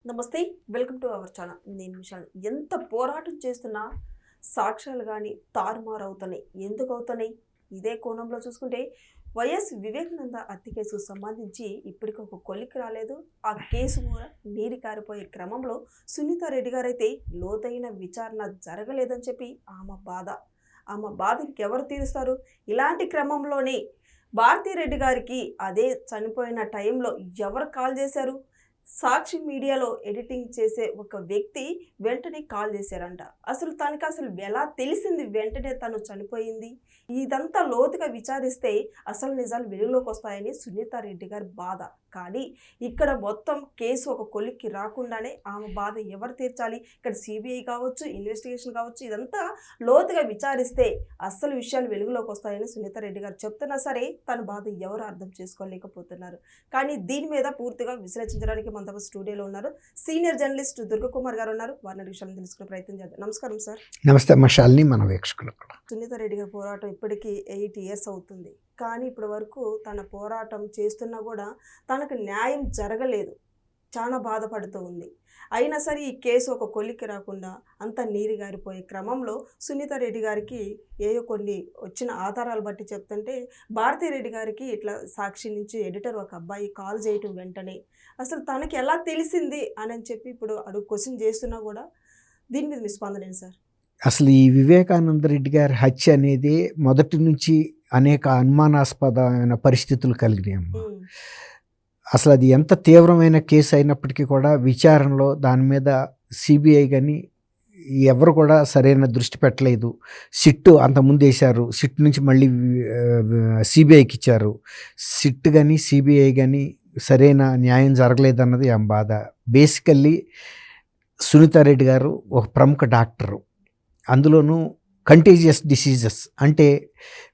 నమస్తే. Welcome to our channel. నేను విశాల్. ఎంత పోరాటం చేస్తున్నా సాక్ష్యాలు కానీ తారుమారు అవుతున్నాయి. ఎందుకు అవుతున్నాయి? ఇదే కోణంలో చూసుకుంటే వైఎస్ వివేకానంద హత్య కేసుకు సంబంధించి ఇప్పటికీ ఒక కొలిక్కి రాలేదు. ఆ కేసు కూడా నీరు కారిపోయే క్రమంలో సునీతారెడ్డి గారైతే లోతైన విచారణ జరగలేదని చెప్పి ఆమె బాధ ఇంకెవరు తీరుస్తారు? ఇలాంటి క్రమంలోనే భారతిరెడ్డి గారికి అదే చనిపోయిన టైంలో ఎవరు కాల్ చేశారు? సాక్షి మీడియాలో ఎడిటింగ్ చేసే ఒక వ్యక్తి వెంటనే కాల్ చేశారంట. తనకి ఎలా తెలిసింది వెంటనే తను చనిపోయింది? ఇదంతా లోతుగా విచారిస్తే అసలు నిజాలు వెలుగులోకి వస్తాయని సునీతారెడ్డి గారి బాధ. కానీ ఇక్కడ మొత్తం కేసు ఒక కొలిక్కి రాకుండానే ఆమె బాధ ఎవరు తీర్చాలి? ఇక్కడ సిబిఐ కావచ్చు, ఇన్వెస్టిగేషన్ కావచ్చు, ఇదంతా లోతుగా విచారిస్తే అసలు విషయాలు వెలుగులోకి వస్తాయని సునీతారెడ్డి గారు చెప్తున్నా సరే తన బాధ ఎవరు అర్థం చేసుకోలేకపోతున్నారు. కానీ దీని మీద పూర్తిగా విశ్లేషించడానికి మన స్టూడియోలో ఉన్నారు సీనియర్ జర్నలిస్ట్ దుర్గకుమార్ గారు ఉన్నారు. వారిని విషయాలను తెలుసుకునే ప్రయత్నం చేద్దాం. నమస్కారం సార్. నమస్తే అమ్మ శాలిని, మన వీక్షకులు కూడా. సునీతారెడ్డి గారి పోరాటం ఇప్పటికీ 8 years అవుతుంది. కానీ ఇప్పటి వరకు తన పోరాటం చేస్తున్నా కూడా తనకు న్యాయం జరగలేదు. చాలా బాధపడుతూ ఉంది. అయినా సరే ఈ కేసు ఒక కొలిక్కి రాకుండా అంత నీరు గారిపోయే క్రమంలో సునీతారెడ్డి గారికి ఏయో కొన్ని వచ్చిన ఆధారాలు బట్టి చెప్తుంటే భారతిరెడ్డి గారికి ఇట్లా సాక్షి నుంచి ఎడిటర్ ఒక అబ్బాయి కాల్ చేయటం వెంటనే అసలు తనకి ఎలా తెలిసింది అని చెప్పి ఇప్పుడు అడుగు క్వశ్చన్ చేస్తున్నా కూడా దీని మీద మీ స్పందన ఏంటి సార్? అసలు ఈ వివేకానంద రెడ్డి గారి హత్య అనేది మొదటి నుంచి అనేక అనుమానాస్పదమైన పరిస్థితులు కలిగినాయమ్మా. అసలు అది ఎంత తీవ్రమైన కేసు అయినప్పటికీ కూడా విచారణలో దాని మీద సిబిఐ కానీ ఎవరు కూడా సరైన దృష్టి పెట్టలేదు. సిట్ అంతకుముందు వేశారు, సిట్ నుంచి మళ్ళీ సిబిఐకి ఇచ్చారు. సిట్ కానీ సిబిఐ కానీ సరైన న్యాయం జరగలేదన్నది ఆమె బాధ. బేసికల్లీ సునీతారెడ్డి గారు ఒక ప్రముఖ డాక్టరు, అందులోనూ కంటేజియస్ డిసీజెస్ అంటే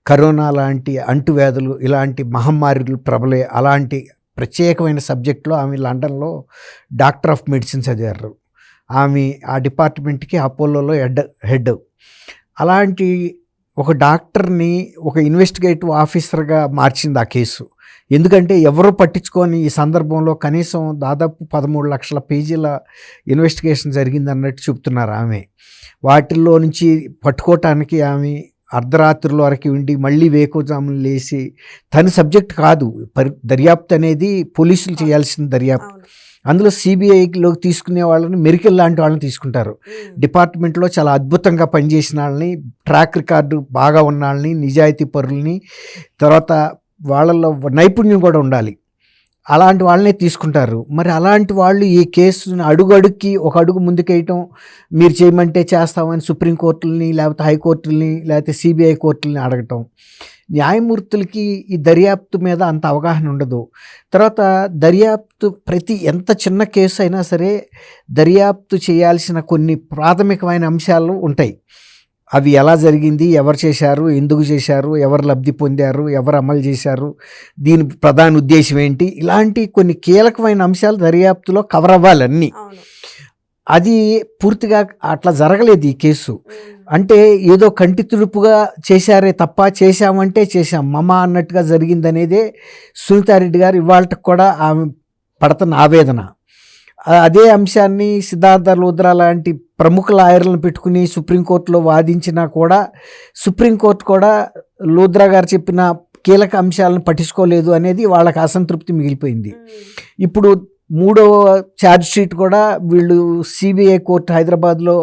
కరోనా లాంటి అంటువ్యాధులు, ఇలాంటి మహమ్మారులు ప్రబలే అలాంటి ప్రత్యేకమైన సబ్జెక్టులో ఆమె లండన్లో డాక్టర్ ఆఫ్ మెడిసిన్ చదివారు. ఆమె ఆ డిపార్ట్మెంట్కి అపోలోలో హెడ్. అలాంటి ఒక డాక్టర్ని ఒక ఇన్వెస్టిగేటివ్ ఆఫీసర్గా మార్చింది ఆ కేసు. ఎందుకంటే ఎవరో పట్టించుకొని ఈ సందర్భంలో కనీసం దాదాపు 13 లక్షల పేజీల ఇన్వెస్టిగేషన్ జరిగిందన్నట్టు చెప్తున్నారు ఆమె. వాటిల్లో నుంచి పట్టుకోవటానికి ఆమె అర్ధరాత్రుల వరకు ఉండి మళ్ళీ వేకోజాములు లేచి, తన సబ్జెక్ట్ కాదు దర్యాప్తు అనేది, పోలీసులు చేయాల్సిన దర్యాప్తు. అందులో సిబిఐలోకి తీసుకునే వాళ్ళని మెరికల్ లాంటి వాళ్ళని తీసుకుంటారు. డిపార్ట్మెంట్లో చాలా అద్భుతంగా పనిచేసిన వాళ్ళని, ట్రాక్ రికార్డు బాగా ఉన్న వాళ్ళని, నిజాయితీ పరులని, తర్వాత వాళ్ళలో నైపుణ్యం కూడా ఉండాలి, అలాంటి వాళ్ళనే తీసుకుంటారు. మరి అలాంటి వాళ్ళు ఈ కేసుని అడుగుకి ఒక అడుగు ముందుకేయటం, మీరు చేయమంటే చేస్తామని సుప్రీంకోర్టులని లేకపోతే హైకోర్టులని లేకపోతే సిబిఐ కోర్టులని అడగటం. న్యాయమూర్తులకి ఈ దర్యాప్తు మీద అంత అవగాహన ఉండదు. తర్వాత దర్యాప్తు ఎంత చిన్న కేసు అయినా సరే దర్యాప్తు చేయాల్సిన కొన్ని ప్రాథమికమైన అంశాలు ఉంటాయి. అవి ఎలా జరిగింది, ఎవరు చేశారు, ఎందుకు చేశారు, ఎవరు లబ్ధి పొందారు, ఎవరు అమలు చేశారు, దీని ప్రధాన ఉద్దేశం ఏంటి, ఇలాంటి కొన్ని కీలకమైన అంశాలు దర్యాప్తులో కవర్ అవ్వాలన్నీ. అది పూర్తిగా అట్లా జరగలేదు ఈ కేసు. అంటే ఏదో కంటి తుడుపుగా చేశారే తప్ప చేశామంటే చేశాం మమ అన్నట్టుగా జరిగిందనేదే సునీతారెడ్డి గారు ఇవాళకి కూడా ఆమె పడుతున్న ఆవేదన. అదే అంశాన్ని సిద్ధార్థ లూథ్రా లాంటి ప్రముఖ లాయర్లను పెట్టుకుని సుప్రీంకోర్టులో వాదించినా కూడా సుప్రీంకోర్టు కూడా లూథ్రా గారు చెప్పిన కీలక అంశాలను పట్టించుకోలేదు అనేది వాళ్ళకి అసంతృప్తి మిగిలిపోయింది. ఇప్పుడు 3వ ఛార్జ్ షీట్ కూడా వీళ్ళు సిబిఐ కోర్టు హైదరాబాద్లో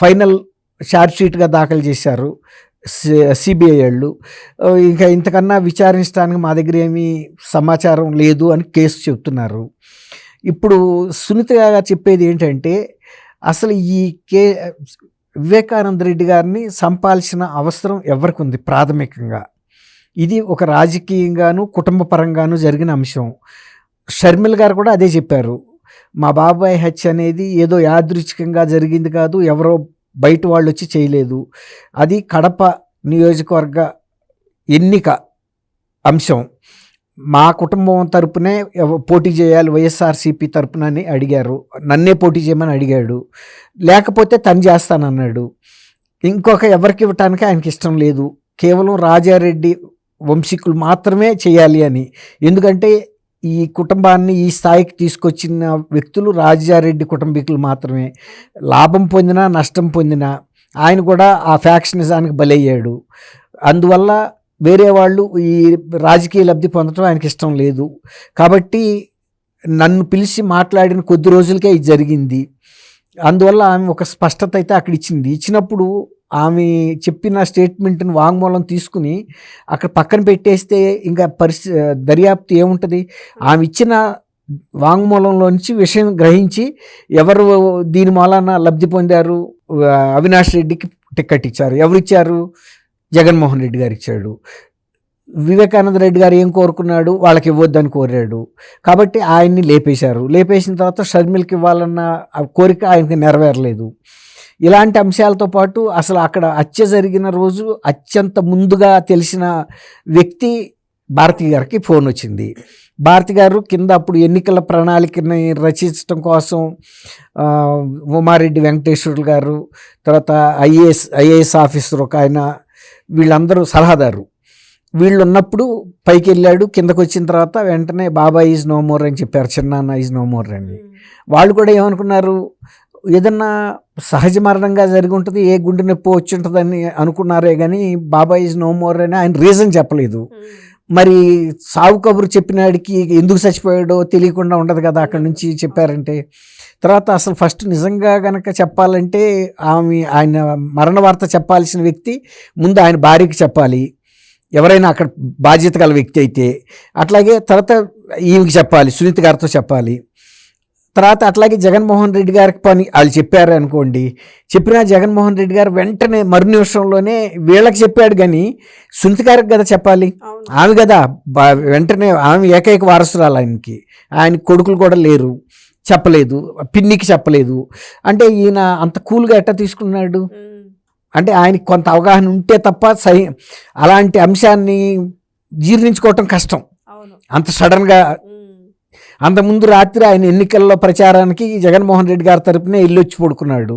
ఫైనల్ ఛార్జ్ షీట్గా దాఖలు చేశారు సిబిఐ వాళ్ళు. ఇంకా ఇంతకన్నా విచారించడానికి మా దగ్గర ఏమీ సమాచారం లేదు అని కేసు చెప్తున్నారు. ఇప్పుడు సునీత గారు చెప్పేది ఏంటంటే అసలు ఈ వివేకానంద రెడ్డి గారిని చంపాల్సిన అవసరం ఎవరికి ఉంది ప్రాథమికంగా? ఇది ఒక రాజకీయంగాను కుటుంబ పరంగాను జరిగిన అంశం. షర్మిల గారు కూడా అదే చెప్పారు. మా బాబాయ్ హత్య అనేది ఏదో యాదృచ్ఛికంగా జరిగింది కాదు, ఎవరో బయట వాళ్ళు వచ్చి చేయలేదు, అది కడప నియోజకవర్గ ఎన్నిక అంశం. మా కుటుంబం తరపునే పోటీ చేయాలి వైఎస్ఆర్సీపీ తరపున అని అడిగారు, నన్నే పోటీ చేయమని అడిగాడు, లేకపోతే తను చేస్తానన్నాడు. ఇంకొక ఎవరికి ఇవ్వటానికి ఆయనకి ఇష్టం లేదు, కేవలం రాజారెడ్డి వంశీకులు మాత్రమే చేయాలి అని. ఎందుకంటే ఈ కుటుంబాన్ని ఈ స్థాయికి తీసుకొచ్చిన వ్యక్తులు రాజారెడ్డి కుటుంబీకులు మాత్రమే. లాభం పొందినా నష్టం పొందినా ఆయన కూడా ఆ ఫ్యాక్షనిజానికి బలయ్యాడు. అందువల్ల వేరే వాళ్ళు ఈ రాజకీయ లబ్ధి పొందడం ఆయనకి ఇష్టం లేదు. కాబట్టి నన్ను పిలిచి మాట్లాడిన కొద్ది రోజులకే ఇది జరిగింది. అందువల్ల ఆమె ఒక స్పష్టత అయితే అక్కడ ఇచ్చింది. ఇచ్చినప్పుడు ఆమె చెప్పిన స్టేట్మెంట్ని వాంగ్మూలం తీసుకుని అక్కడ పక్కన పెట్టేస్తే ఇంకా దర్యాప్తు ఏముంటుంది? ఆమె ఇచ్చిన వాంగ్మూలంలోంచి విషయం గ్రహించి ఎవరు దీని మూలాన లబ్ధి పొందారు? అవినాష్ రెడ్డికి టికెట్ ఇచ్చారు. ఎవరు ఇచ్చారు? జగన్మోహన్ రెడ్డి గారు ఇచ్చాడు. వివేకానంద రెడ్డి గారు ఏం కోరుకున్నాడు? వాళ్ళకి ఇవ్వద్దని కోరాడు. కాబట్టి ఆయన్ని లేపేశారు. లేపేసిన తర్వాత షర్మిలకి ఇవ్వాలన్న కోరిక ఆయనకి నెరవేరలేదు. ఇలాంటి అంశాలతో పాటు అసలు అక్కడ హత్య జరిగిన రోజు అత్యంత ముందుగా తెలిసిన వ్యక్తి భారతి గారికి ఫోన్ వచ్చింది. భారతి గారు కింద అప్పుడు ఎన్నికల ప్రణాళికని రచించడం కోసం ఉమారెడ్డి వెంకటేశ్వర్లు గారు, తర్వాత ఐఏఎస్ ఆఫీసర్ ఒక ఆయన, వీళ్ళందరూ సలహాదారు. వీళ్ళు ఉన్నప్పుడు పైకి వెళ్ళాడు. కిందకు వచ్చిన తర్వాత వెంటనే బాబాయ్ ఈజ్ నో మోర్ అని చెప్పారు, చిన్నాన్న ఈజ్ నో మోర్ అని. వాళ్ళు కూడా ఏమనుకున్నారు? ఏదన్నా సహజ మరణంగా జరిగి ఉంటుంది, ఏ గుండె నొప్పి వచ్చి ఉంటుందని అనుకున్నారే కానీ బాబాయ్ ఈజ్ నో మోర్ అని ఆయన రీజన్ చెప్పలేదు. మరి సావు కబురు చెప్పినాడికి ఎందుకు చచ్చిపోయాడో తెలియకుండా ఉండదు కదా అక్కడి నుంచి చెప్పారంటే. తర్వాత అసలు ఫస్ట్ నిజంగా గనక చెప్పాలంటే ఆయన మరణ వార్త చెప్పాల్సిన వ్యక్తి ముందు ఆయన భార్యకి చెప్పాలి, ఎవరైనా అక్కడ బాధ్యత గల వ్యక్తి అయితే. అట్లాగే తర్వాత ఈమెకి చెప్పాలి, సునీత గారితో చెప్పాలి. తర్వాత అట్లాగే జగన్మోహన్ రెడ్డి గారికి పని వాళ్ళు చెప్పారు అనుకోండి. చెప్పినా జగన్మోహన్ రెడ్డి గారు వెంటనే మరు నిమిషంలోనే వీళ్ళకి చెప్పాడు కానీ సునీత గారికి కదా చెప్పాలి. ఆమె కదా వెంటనే, ఆమె ఏకైక వారసురాలు ఆయనకి. ఆయన కొడుకులు కూడా లేరు, చెప్పలేదు. పిన్నికి చెప్పలేదు. అంటే ఈయన అంత కూల్గా ఎట్టా తీసుకున్నాడు? అంటే ఆయనకి కొంత అవగాహన ఉంటే తప్ప అలాంటి అంశాన్ని జీర్ణించుకోవటం కష్టం అంత సడన్గా. అంతకుముందు రాత్రి ఆయన ఎన్నికల్లో ప్రచారానికి జగన్మోహన్ రెడ్డి గారి తరపునే వెళ్ళొచ్చి పడుకున్నాడు.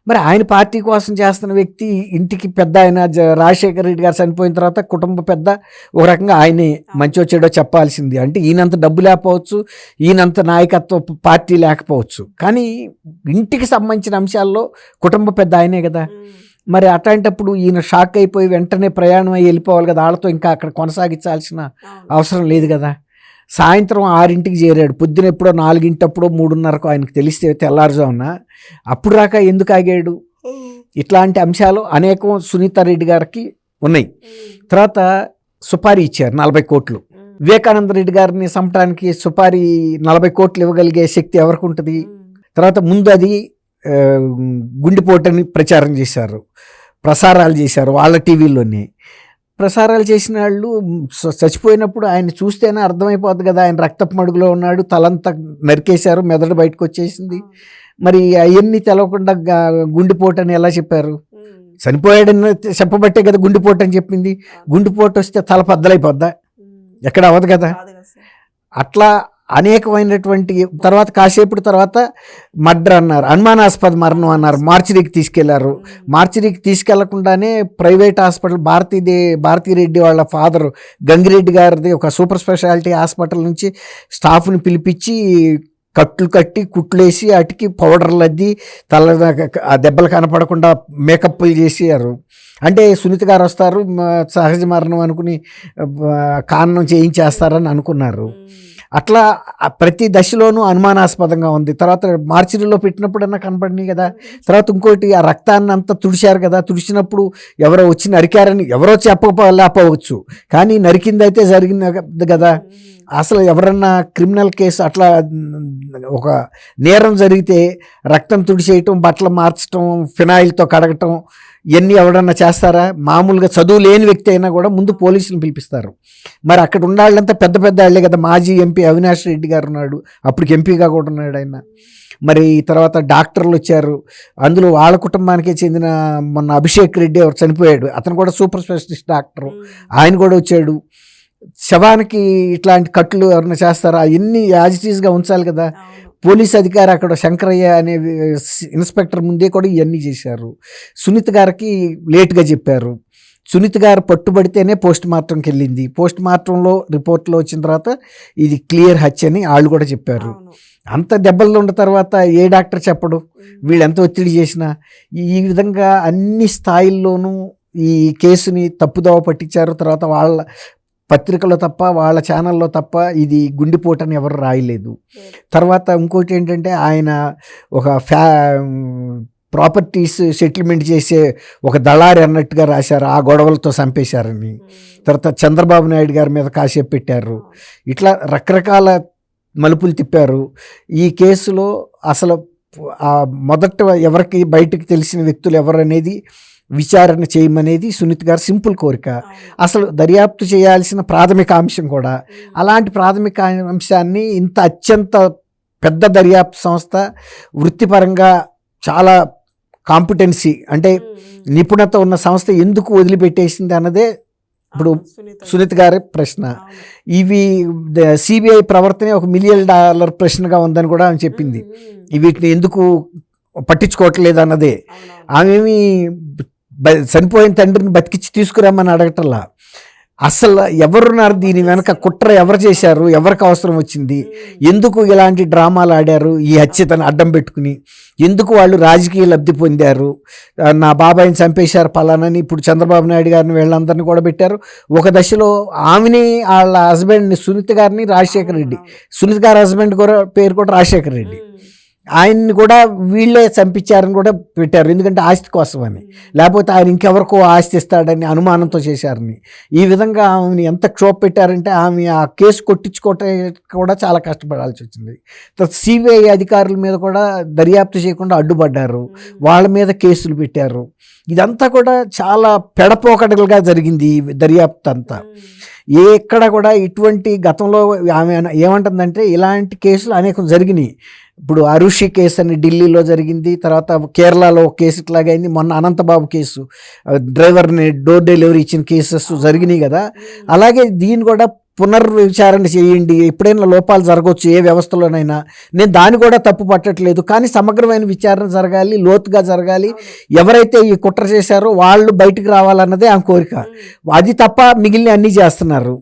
మరి ఆయన పార్టీ కోసం చేస్తున్న వ్యక్తి, ఇంటికి పెద్ద ఆయన రాజశేఖర రెడ్డి గారు చనిపోయిన తర్వాత కుటుంబ పెద్ద, ఒక రకంగా ఆయనే మంచో చెడో చెప్పాల్సింది. అంటే ఈయనంత డబ్బు లేకపోవచ్చు, ఈయనంత నాయకత్వ పార్టీ లేకపోవచ్చు, కానీ ఇంటికి సంబంధించిన అంశాల్లో కుటుంబ పెద్ద ఆయనే కదా. మరి అట్లాంటప్పుడు ఈయన షాక్ అయిపోయి వెంటనే ప్రయాణం అయ్యి వెళ్ళిపోవాలి కదా. వాళ్ళతో ఇంకా అక్కడ కొనసాగించాల్సిన అవసరం లేదు కదా. సాయంత్రం 6ంటికి చేరాడు. పొద్దున ఎప్పుడో 4ంటప్పుడో 3:30కో ఆయనకు తెలిస్తే తెల్లారుజామున. అప్పుడు రాక ఎందుకు ఆగాడు? ఇట్లాంటి అంశాలు అనేకం సునీతారెడ్డి గారికి ఉన్నాయి. తర్వాత సుపారీ ఇచ్చారు 40 కోట్లు. వివేకానంద రెడ్డి గారిని చంపడానికి సుపారీ 40 కోట్లు ఇవ్వగలిగే శక్తి ఎవరికి ఉంటుంది? తర్వాత ముందు అది గుండెపోటని ప్రచారం చేశారు, ప్రసారాలు చేశారు వాళ్ళ టీవీలోనే. ప్రసారాలు చేసిన వాళ్ళు చచ్చిపోయినప్పుడు ఆయన చూస్తేనే అర్థమైపోద్ది కదా, ఆయన రక్తపు మడుగులో ఉన్నాడు, తలంతా నరికేశారు, మెదడు బయటకు వచ్చేసింది. మరి అవన్నీ తెలవకుండా గుండెపోటు అని ఎలా చెప్పారు? చనిపోయాడని చెప్పబట్టే కదా గుండెపోటు అని చెప్పింది. గుండెపోటు వస్తే తల బద్దలైపోద్దా? ఎక్కడ అవ్వదు కదా. అట్లా అనేకమైనటువంటి తర్వాత కాసేపటి తర్వాత మర్డర్ అన్నారు, అనుమానాస్పద మరణం అన్నారు, మార్చిరీకి తీసుకెళ్లారు. మార్చిరీకి తీసుకెళ్లకుండానే ప్రైవేట్ హాస్పిటల్ భారతీరెడ్డి వాళ్ళ ఫాదర్ గంగిరెడ్డి గారిది ఒక సూపర్ స్పెషాలిటీ హాస్పిటల్ నుంచి స్టాఫ్ని పిలిపించి కట్లు కట్టి కుట్లేసి అటుకి పౌడర్లు అద్ది తల దెబ్బలు కనపడకుండా మేకప్లు చేసారు. అంటే సునీత గారు వస్తారు, సహజ మరణం అనుకుని కారణం చేయించేస్తారని అనుకున్నారు. అట్లా ప్రతి దశలోనూ అనుమానాస్పదంగా ఉంది. తర్వాత మార్చిరీలో పెట్టినప్పుడన్నా కనపడినాయి కదా. తర్వాత ఇంకోటి, ఆ రక్తాన్ని అంతా తుడిచారు కదా. తుడిచినప్పుడు ఎవరో వచ్చి నరికారని ఎవరో చెప్పలేకపోవచ్చు, కానీ నరికింది అయితే జరిగింది కదా. అసలు ఎవరన్నా క్రిమినల్ కేసు అట్లా ఒక నేరం జరిగితే రక్తం తుడిచేయటం, బట్టలు మార్చడం, ఫినాయిల్తో కడగటం, ఇవన్నీ ఎవడన్నా చేస్తారా? మామూలుగా చదువు లేని వ్యక్తి అయినా కూడా ముందు పోలీసులను పిలిపిస్తారు. మరి అక్కడ ఉండాలంతా పెద్ద పెద్ద వాళ్ళే కదా. మాజీ ఎంపీ అవినాష్ రెడ్డి గారు ఉన్నాడు, అప్పటికి ఎంపీగా కూడా ఉన్నాడు ఆయన. మరి తర్వాత డాక్టర్లు వచ్చారు, అందులో వాళ్ళ కుటుంబానికే చెందిన మొన్న అభిషేక్ రెడ్డి ఎవరు చనిపోయాడు, అతను కూడా సూపర్ స్పెషలిస్ట్ డాక్టరు, ఆయన కూడా వచ్చాడు. శవానికి ఇట్లాంటి కట్లు ఎవరైనా చేస్తారా? అవన్నీ యాజిటీస్గా ఉంచాలి కదా. పోలీస్ అధికారి అక్కడ శంకరయ్య అనే ఇన్స్పెక్టర్ ముందే కూడా ఇవన్నీ చేశారు. సునీత గారికి లేట్గా చెప్పారు. సునీత గారు పట్టుబడితేనే పోస్ట్ మార్టంకి వెళ్ళింది. పోస్ట్ మార్టంలో రిపోర్ట్లో వచ్చిన తర్వాత ఇది క్లియర్ హత్య అని వాళ్ళు కూడా చెప్పారు. అంత దెబ్బలు ఉన్న తర్వాత ఏ డాక్టర్ చెప్పడు, వీళ్ళు ఎంత ఒత్తిడి చేసినా. ఈ విధంగా అన్ని స్థాయిల్లోనూ ఈ కేసుని తప్పుదోవ పట్టించారు. తర్వాత వాళ్ళ పత్రికలో తప్ప వాళ్ళ ఛానల్లో తప్ప ఇది గుండెపోటని ఎవరు రాయలేదు. తర్వాత ఇంకోటి ఏంటంటే ఆయన ఒక ప్రాపర్టీస్ సెటిల్మెంట్ చేసే ఒక దళారి అన్నట్టుగా రాశారు, ఆ గొడవలతో చంపేశారని. తర్వాత చంద్రబాబు నాయుడు గారి మీద కాసేపు పెట్టారు. ఇట్లా రకరకాల మలుపులు తిప్పారు. ఈ కేసులో అసలు మొదట ఎవరికి బయటకు తెలిసిన వ్యక్తులు ఎవరనేది విచారణ చేయమనేది సునీత గారు సింపుల్ కోరిక. అసలు దర్యాప్తు చేయాల్సిన ప్రాథమిక అంశం కూడా. అలాంటి ప్రాథమిక అంశాన్ని ఇంత అత్యంత పెద్ద దర్యాప్తు సంస్థ వృత్తిపరంగా చాలా కాంపిటెన్సీ అంటే నిపుణత ఉన్న సంస్థ ఎందుకు వదిలిపెట్టేసింది అన్నదే ఇప్పుడు సునీత గారి ప్రశ్న. ఇవి సిబిఐ ప్రవర్తనే ఒక $1 మిలియన్ ప్రశ్నగా ఉందని కూడా ఆమె చెప్పింది. వీటిని ఎందుకు పట్టించుకోవట్లేదు అన్నదే. ఆమెమి చనిపోయిన తండ్రిని బతికిచ్చి తీసుకురామని అడగటల్లా. అసలు ఎవరున్నారు దీని వెనక, కుట్ర ఎవరు చేశారు, ఎవరికి అవసరం వచ్చింది, ఎందుకు ఇలాంటి డ్రామాలు ఆడారు, ఈ హత్యతను అడ్డం పెట్టుకుని ఎందుకు వాళ్ళు రాజకీయ లబ్ధి పొందారు, నా బాబాయిని చంపేశారు పలానని ఇప్పుడు చంద్రబాబు నాయుడు గారిని వీళ్ళందరినీ కూడా పెట్టారు. ఒక దశలో ఆమెని వాళ్ళ హస్బెండ్ని సునీత గారిని రాజశేఖర రెడ్డి, సునీత గారి హస్బెండ్ కూడా పేరు కూడా రాజశేఖర రెడ్డి, ఆయన్ని కూడా వీళ్ళే చంపించారని కూడా పెట్టారు. ఎందుకంటే ఆస్తి కోసం అని, లేకపోతే ఆయన ఇంకెవరికో ఆస్తి ఇస్తాడని అనుమానంతో చేశారని. ఈ విధంగా ఆమెను ఎంత క్షోభ పెట్టారంటే ఆమె ఆ కేసు కొట్టించుకోవటం కూడా చాలా కష్టపడాల్సి వచ్చింది. తర్వాత సిబిఐ అధికారుల మీద కూడా దర్యాప్తు చేయకుండా అడ్డుపడ్డారు, వాళ్ళ మీద కేసులు పెట్టారు. ఇదంతా కూడా చాలా పెడపోకడలుగా జరిగింది ఈ దర్యాప్తు అంతా. ఎక్కడ కూడా ఇటువంటి గతంలో ఆమె ఏమంటుందంటే ఇలాంటి కేసులు అనేకం జరిగినాయి. ఇప్పుడు అరుషి కేసు అని ఢిల్లీలో జరిగింది, తర్వాత కేరళలో కేసు ఇట్లాగా అయింది, మొన్న అనంతబాబు కేసు డ్రైవర్ని డోర్ డెలివరీ ఇచ్చిన కేసెస్ జరిగినాయి కదా. అలాగే దీన్ని కూడా పునర్విచారణ చేయండి, ఎప్పుడైనా లోపాలు జరగవచ్చు ఏ వ్యవస్థలోనైనా. నేను దాన్ని కూడా తప్పు పట్టట్లేదు, కానీ సమగ్రమైన విచారణ జరగాలి, లోతుగా జరగాలి, ఎవరైతే ఈ కుట్ర చేశారో వాళ్ళు బయటికి రావాలన్నదే ఆ కోరిక. అది తప్ప మిగిలిన అన్నీ చేస్తున్నారు.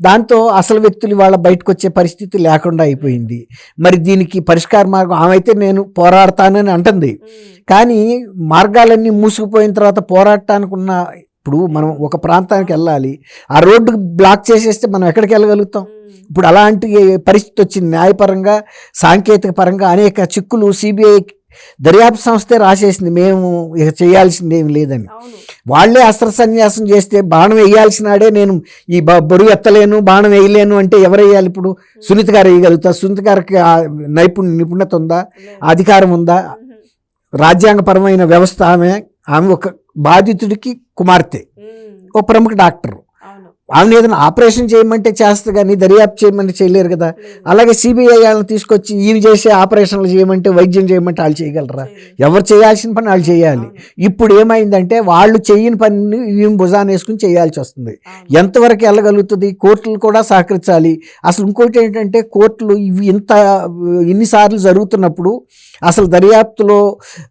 దాంతో అసలు వ్యక్తులు వాళ్ళ బయటకు వచ్చే పరిస్థితి లేకుండా అయిపోయింది. మరి దీనికి పరిష్కార మార్గం ఆమె అయితే నేను పోరాడతానని అంటుంది, కానీ మార్గాలన్నీ మూసుకుపోయిన తర్వాత పోరాడటానికి ఉన్న, ఇప్పుడు మనం ఒక ప్రాంతానికి వెళ్ళాలి, ఆ రోడ్డు బ్లాక్ చేసేస్తే మనం ఎక్కడికి వెళ్ళగలుగుతాం? ఇప్పుడు అలాంటి పరిస్థితి వచ్చింది. న్యాయపరంగా సాంకేతిక పరంగా అనేక చిక్కులు సిబిఐ దర్యాప్తు సంస్థే రాసేసింది, మేము ఇక చేయాల్సింది ఏమి లేదని. వాళ్ళే అస్త్ర సన్యాసం చేస్తే బాణం వేయాల్సినాడే నేను ఈ బరువు ఎత్తలేను, బాణం వేయలేను అంటే ఎవరు వేయాలి? ఇప్పుడు సునీత గారు వేయగలుగుతారు. సునీత గారికి నిపుణత ఉందా, అధికారం ఉందా? రాజ్యాంగపరమైన వ్యవస్థ ఆమె ఒక బాధితుడికి కుమార్తె, ఓ ప్రముఖ డాక్టర్. ఆమెను ఏదైనా ఆపరేషన్ చేయమంటే చేస్తే కానీ దర్యాప్తు చేయమంటే చేయలేరు కదా. అలాగే సిబిఐ వాళ్ళని తీసుకొచ్చి ఈయన చేసే ఆపరేషన్లు చేయమంటే, వైద్యం చేయమంటే వాళ్ళు చేయగలరా? ఎవరు చేయాల్సిన పని వాళ్ళు చేయాలి. ఇప్పుడు ఏమైందంటే వాళ్ళు చేయని పనిని ఈయన భుజాన్ని వేసుకుని చేయాల్సి వస్తుంది. ఎంతవరకు వెళ్ళగలుగుతుంది? కోర్టులు కూడా సహకరించాలి. అసలు ఇంకోటి ఏంటంటే కోర్టులు ఇవి ఇన్నిసార్లు జరుగుతున్నప్పుడు అసలు దర్యాప్తులో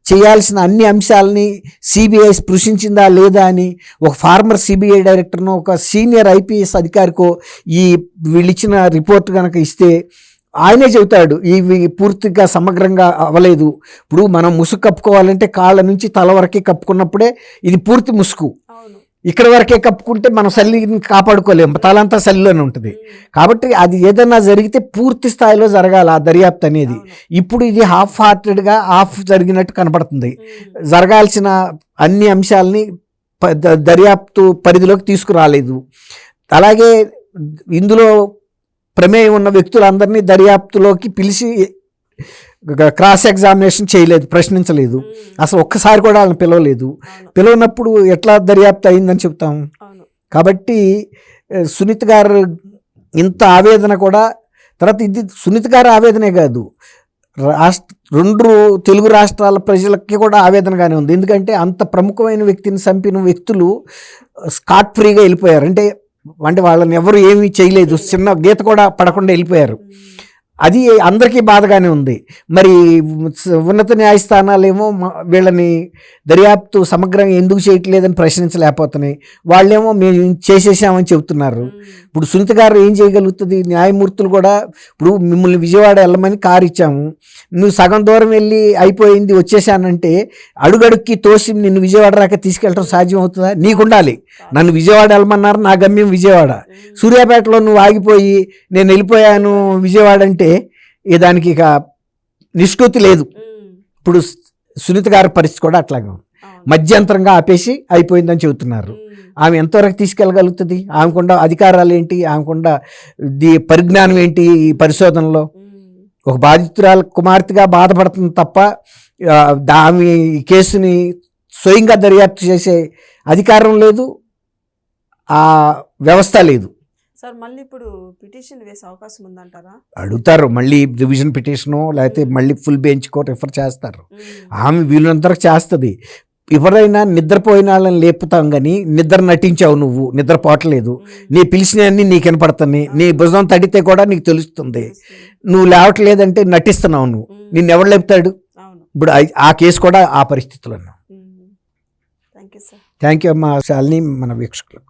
చేయాల్సిన అన్ని అంశాలని సిబిఐ స్పృశించిందా లేదా అని ఒక ఫార్మర్ సిబిఐ డైరెక్టర్ను, ఒక సీనియర్ ఐపీఎస్ అధికారికో ఈ వీళ్ళిచ్చిన రిపోర్ట్ కనుక ఇస్తే ఆయనే చెబుతాడు ఇవి పూర్తిగా సమగ్రంగా అవ్వలేదు. ఇప్పుడు మనం ముసుగు కప్పుకోవాలంటే కాళ్ళ నుంచి తల వరకే కప్పుకున్నప్పుడే ఇది పూర్తి ముసుగు. ఇక్కడ వరకే కప్పుకుంటే మనం చలిని కాపాడుకోలేము, తలంతా చలిలోనే ఉంటుంది. కాబట్టి అది ఏదైనా జరిగితే పూర్తి స్థాయిలో జరగాలి ఆ దర్యాప్తు అనేది. ఇప్పుడు ఇది హాఫ్ హార్టెడ్గా ఆఫ్ జరిగినట్టు కనపడుతుంది. జరగాల్సిన అన్ని అంశాలని దర్యాప్తు పరిధిలోకి తీసుకురాలేదు. అలాగే ఇందులో ప్రమేయం ఉన్న వ్యక్తులందరినీ దర్యాప్తులోకి పిలిచి క్రాస్ ఎగ్జామినేషన్ చేయలేదు, ప్రశ్నించలేదు. అసలు ఒక్కసారి కూడా వాళ్ళని పిలవలేదు. పిలవనప్పుడు ఎట్లా దర్యాప్తు అయిందని చెప్తాము? కాబట్టి సునీత గారు ఇంత ఆవేదన కూడా, తర్వాత ఇది సునీత గారి ఆవేదనే కాదు, రెండు తెలుగు రాష్ట్రాల ప్రజలకి కూడా ఆవేదనగానే ఉంది. ఎందుకంటే అంత ప్రముఖమైన వ్యక్తిని చంపిన వ్యక్తులు స్కాట్ ఫ్రీగా వెళ్ళిపోయారు. అంటే వాళ్ళని ఎవరు ఏమీ చేయలేదు, చిన్న గీత కూడా పడకుండా వెళ్ళిపోయారు. అది అందరికీ బాధగానే ఉంది. మరి ఉన్నత న్యాయస్థానాలేమో వీళ్ళని దర్యాప్తు సమగ్రంగా ఎందుకు చేయట్లేదని ప్రశ్నించలేకపోతున్నాయి. వాళ్ళేమో మేము చేసేసామని చెబుతున్నారు. ఇప్పుడు సునీత గారు ఏం చేయగలుగుతుంది? న్యాయమూర్తులు కూడా ఇప్పుడు మిమ్మల్ని విజయవాడ వెళ్ళమని కారు ఇచ్చాము, నువ్వు సగం దూరం వెళ్ళి అయిపోయింది వచ్చేసానంటే అడుగడుక్కి తోసి నిన్ను విజయవాడ రాక తీసుకెళ్ళడం సాధ్యం అవుతుందా? నీకుండాలి. నన్ను విజయవాడ వెళ్ళమన్నారు, నా గమ్యం విజయవాడ. సూర్యాపేటలో నువ్వు ఆగిపోయి నేను వెళ్ళిపోయాను విజయవాడ అంటే దానికి ఇక నిష్కృతి లేదు. ఇప్పుడు సునీత గారి పరిస్థితి కూడా అట్లాగే ఉంది. మధ్యంతరంగా ఆపేసి అయిపోయిందని చెబుతున్నారు. ఆమె ఎంతవరకు తీసుకెళ్ళగలుగుతుంది? ఆమెకుండా అధికారాలు ఏంటి? ఆమెకుండా పరిజ్ఞానం ఏంటి? ఈ పరిశోధనలో ఒక బాధితురాల కుమార్తెగా బాధపడుతుంది తప్ప ఆమె ఈ కేసుని స్వయంగా దర్యాప్తు చేసే అధికారం లేదు, ఆ వ్యవస్థ లేదు. సార్ మళ్ళీ ఇప్పుడు పిటిషన్ వేసే అవకాశం ఉందంటారా? అడుగుతారు, మళ్ళీ రివిజన్ పిటిషను లేకపోతే మళ్ళీ ఫుల్ బెంచ్ కోర్టు రిఫర్ చేస్తారు. ఆమె వీళ్ళంతరకు చేస్తుంది. ఎవరైనా నిద్రపోయిన వాళ్ళని లేపుతాం కానీ నిద్ర నటించావు, నువ్వు నిద్రపోవట్లేదు, నీ పిలిచినవన్నీ నీకు వినపడుతున్నాయి, నీ భుజం తడితే కూడా నీకు తెలుస్తుంది, నువ్వు లేవట్లేదంటే నటిస్తున్నావు, నువ్వు నిన్ను ఎవరు లేపుతాడు? ఇప్పుడు ఆ కేసు కూడా ఆ పరిస్థితుల్లో. Thank you sir. Thank you అమ్మా శాలిని, మన వీక్షకులు.